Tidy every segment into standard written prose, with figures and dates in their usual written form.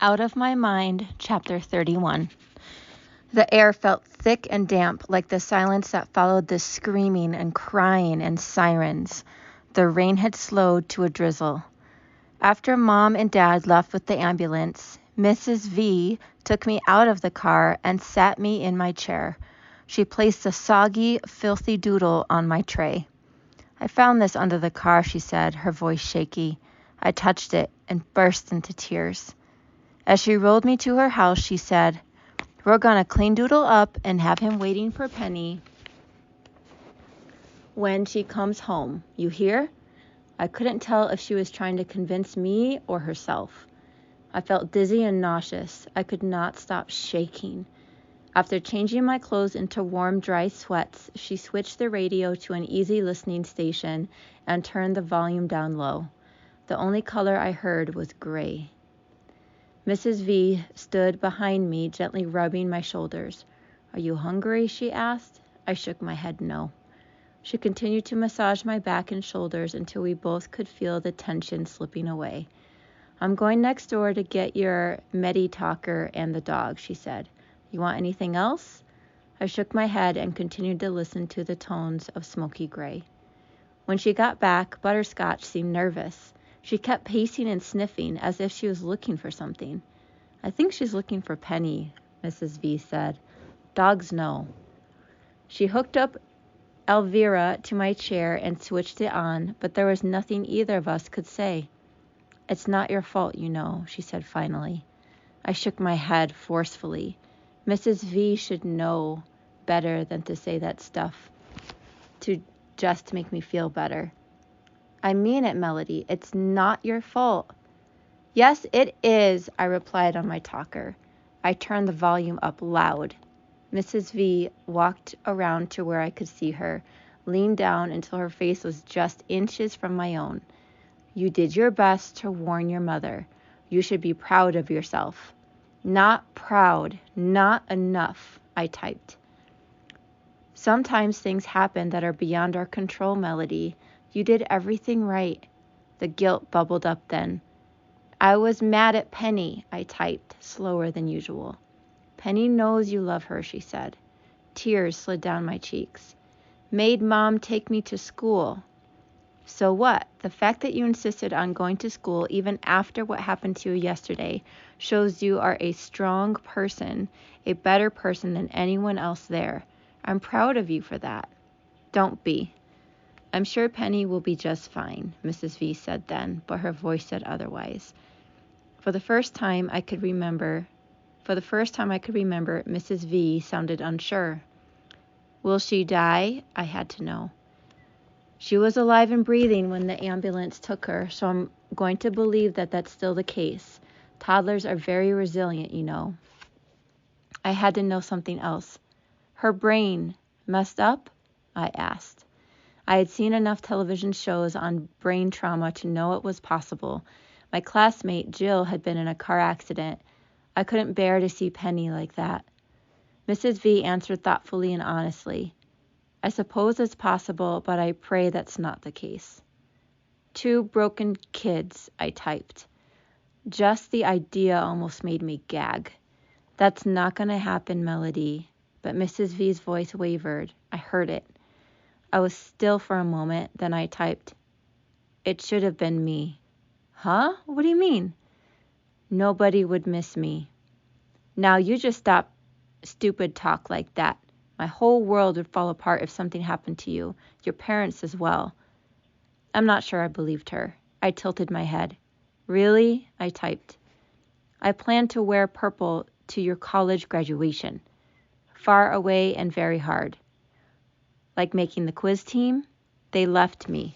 Out of My Mind, Chapter 31. The air felt thick and damp, like the silence that followed the screaming and crying and sirens. The rain had slowed to a drizzle. After Mom and Dad left with the ambulance, Mrs. V took me out of the car and sat me in my chair. She placed a soggy, filthy doodle on my tray. "I found this under the car," she said, her voice shaky. I touched it and burst into tears. As she rolled me to her house, she said, "We're going to clean Doodle up and have him waiting for Penny when she comes home. You hear?" I couldn't tell if she was trying to convince me or herself. I felt dizzy and nauseous. I could not stop shaking. After changing my clothes into warm, dry sweats, she switched the radio to an easy listening station and turned the volume down low. The only color I heard was gray. Mrs. V stood behind me, gently rubbing my shoulders. "Are you hungry?" she asked. I shook my head no. She continued to massage my back and shoulders until we both could feel the tension slipping away. "I'm going next door to get your Medi-Talker and the dog," she said. "You want anything else?" I shook my head and continued to listen to the tones of smoky gray. When she got back, Butterscotch seemed nervous. She kept pacing and sniffing as if she was looking for something. "I think she's looking for Penny," Mrs. V said. "Dogs know." She hooked up Elvira to my chair and switched it on, but there was nothing either of us could say. "It's not your fault, you know," she said finally. I shook my head forcefully. Mrs. V should know better than to say that stuff to just make me feel better. "I mean it, Melody. It's not your fault." "Yes, it is," I replied on my talker. I turned the volume up loud. Mrs. V walked around to where I could see her, leaned down until her face was just inches from my own. "You did your best to warn your mother. You should be proud of yourself." "Not proud. Not enough," I typed. "Sometimes things happen that are beyond our control, Melody. You did everything right." The guilt bubbled up then. "I was mad at Penny," I typed, slower than usual. "Penny knows you love her," she said. Tears slid down my cheeks. "Made Mom take me to school." "So what? The fact that you insisted on going to school even after what happened to you yesterday shows you are a strong person, a better person than anyone else there. I'm proud of you for that." "Don't be." "I'm sure Penny will be just fine," Mrs. V said then, but her voice said otherwise. For the first time I could remember, Mrs. V sounded unsure. "Will she die?" I had to know. "She was alive and breathing when the ambulance took her, so I'm going to believe that that's still the case. Toddlers are very resilient, you know." I had to know something else. "Her brain messed up?" I asked. I had seen enough television shows on brain trauma to know it was possible. My classmate, Jill, had been in a car accident. I couldn't bear to see Penny like that. Mrs. V answered thoughtfully and honestly. "I suppose it's possible, but I pray that's not the case." "Two broken kids," I typed. Just the idea almost made me gag. "That's not going to happen, Melody." But Mrs. V's voice wavered. I heard it. I was still for a moment, then I typed, "It should have been me." "Huh? What do you mean?" "Nobody would miss me." "Now you just stop stupid talk like that. My whole world would fall apart if something happened to you. Your parents as well." I'm not sure I believed her. I tilted my head. "Really?" I typed. "I plan to wear purple to your college graduation. Far away and very hard. Like making the quiz team? They left me.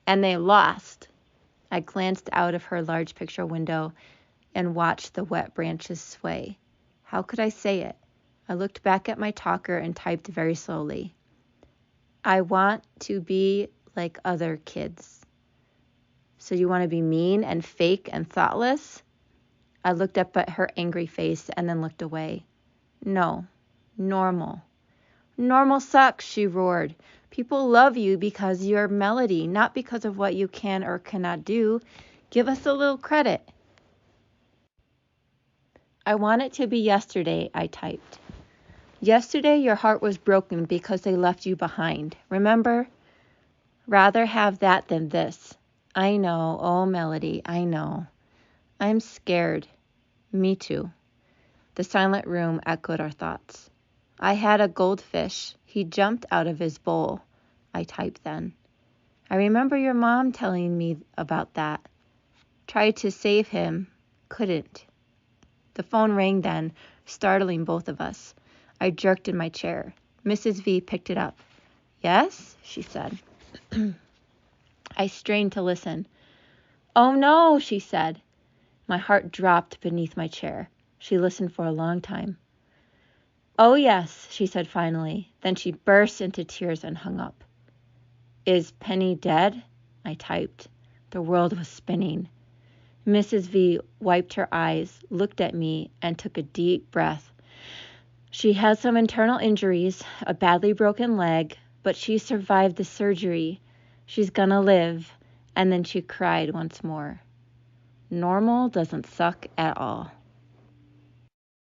And they lost." I glanced out of her large picture window and watched the wet branches sway. How could I say it? I looked back at my talker and typed very slowly. "I want to be like other kids." "So you want to be mean and fake and thoughtless?" I looked up at her angry face and then looked away. "No, normal." "Normal sucks," she roared. "People love you because you're Melody, not because of what you can or cannot do. Give us a little credit." I want it to be yesterday, I typed. Yesterday your heart was broken because they left you behind. Remember? Rather have that than this. I know, oh Melody, I know. I'm scared. Me too. The silent room echoed our thoughts. I had a goldfish. He jumped out of his bowl, I typed then. I remember your mom telling me about that. Tried to save him. Couldn't. The phone rang then, startling both of us. I jerked in my chair. Mrs. V picked it up. Yes, she said. I strained to listen. Oh no, she said. My heart dropped beneath my chair. She listened for a long time. Oh yes, she said finally. Then she burst into tears and hung up. Is Penny dead? I typed. The world was spinning. Mrs. V wiped her eyes, looked at me, and took a deep breath. She had some internal injuries, a badly broken leg, but she survived the surgery. She's gonna live. And then she cried once more. Normal doesn't suck at all.